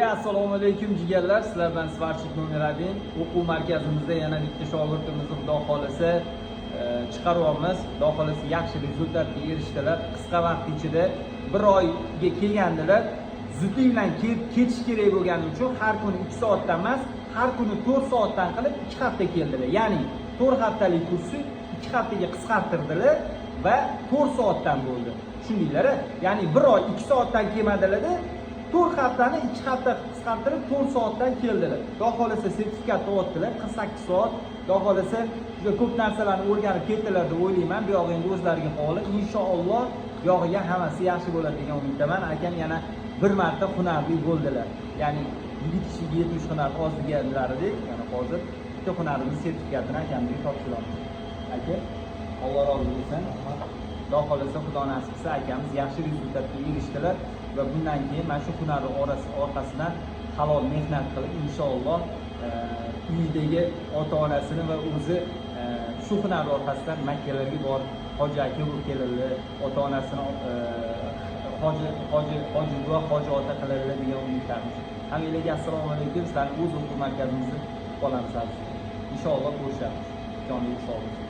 Assalomu alaykum jigarlar, sizlar bilan Svarchik Nomeradin. O'quv markazimizda yana bitta shogirdimizni Xudo xolasa chiqaryapmiz. Xudo xolasa yaxshi rezultatga erishdilar. Qisqa vaqt ichida 1 oyga kelgandilar. Zudlik bilan ketish kerak bo'lgani uchun har kuni 2 soatdan emas, har kuni 4 soatdan qilib 2 hafta keldilar. Ya'ni 4 haftalik kursni 2 haftaga qisqartirdilar va 4 soatdan bo'ldi. Tushundinglar? Ya'ni 1 oy 2 soatdan kelmadilar-da, 4 haftani 2 hafta qisqartirib 4 soatdan keldilar. Xudo xolasa sertifikatni oldilar, 48 soat. Xudo xolasa juda ko'p narsalarni o'rganib ketdilar deb o'ylayman. Bu yoq endi o'zlariga bog'liq. Inshaalloh yog'iga hammasi yaxshi bo'ladi degan umiddaman. Akam yana bir marta hunarli bo'ldilar. Ya'ni 7 kishiga 70 hunar oz deganlaridek, yana hozir bitta hunarimiz sertifikatini akamga topshiramiz. Aka, Alloh rozi bo'lsin. Xudo xolasa, Xudo nasib qilsa akamiz yaxshi rezultatga erishdilar va bundan keyin mana shu hunarni orqasidan halol mehnat qilib inshaalloh uyidagi ota-onasini va o'zi shu hunar orqasidan Makkalarga borib hoji aka bo'lib keladi, ota-onasini hoji buva, hoji ota qiladi degan umiddamiz. Hammalarga assalomu alaykum. Sizlarni o'z o'quv markazimizda qolamiz. Inshaalloh ko'rishamiz. Jonli sog' bo'ling.